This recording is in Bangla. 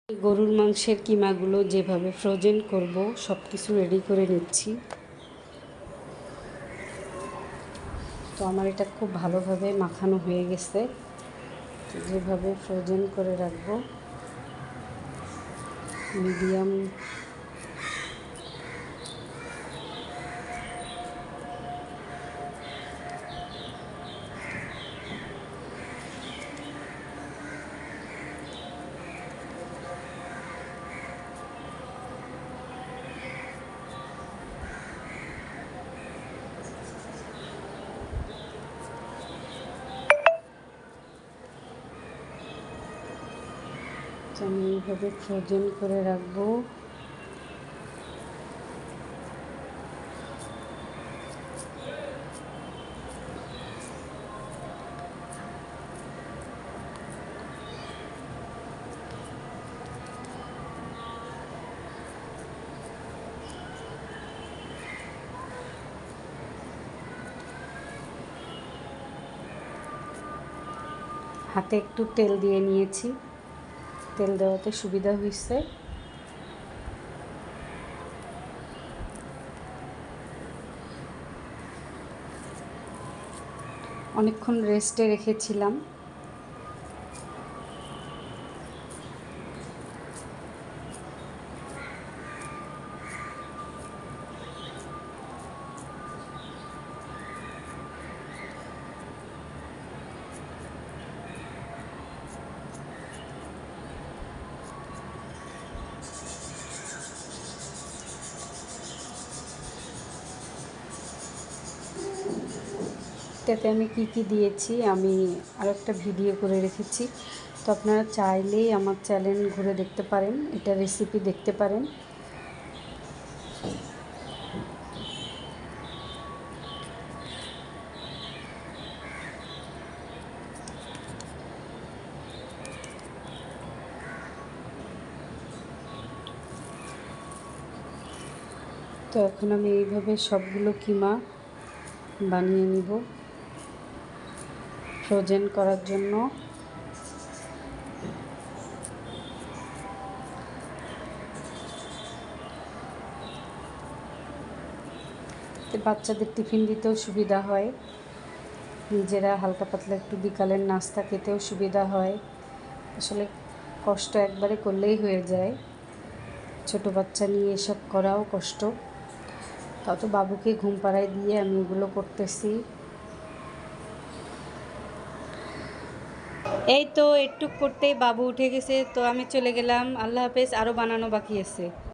গরুর মাংসের কিমাগুলো যেভাবে ফ্রোজেন করব সব কিছু রেডি করে নিচ্ছি। তো আমার এটা খুব ভালোভাবে মাখানো হয়ে গেছে। তো যেভাবে ফ্রোজেন করে রাখবো মিডিয়াম আমি এইভাবে ফ্রোজেন করে রাখবো। হাতে একটু তেল দিয়ে নিয়েছি, তেল দেওয়াতে সুবিধা হয়েছে। অনেকক্ষণ রেস্টে রেখেছিলাম। এটাতে আমি কি দিয়েছি আমি আরেকটা ভিডিও করে রেখেছি। তো আপনারা চাইলেই আমার চ্যানেল ঘুরে দেখতে পারেন, এটা রেসিপি দেখতে পারেন। তো এখন আমি এইভাবে সবগুলো কিমা বানিয়ে নিব ফ্রোজেন করার জন্য। বাচ্চাদের টিফিন দিতেও সুবিধা হয়, নিজেরা হালকা পাতলা একটু বিকালের নাস্তা খেতেও সুবিধা হয়। আসলে কষ্ট একবারে করলেই হয়ে যায়, ছোট বাচ্চা নিয়ে এসব করাও কষ্ট। তাও তো বাবুকে ঘুম পাড়ায় দিয়ে আমি এগুলো করতেছি। এই তো একটু করতেই বাবু উঠে গেছে, তো আমি চলে গেলাম। আল্লাহ হাফেজ, আরও বানানো বাকি আছে।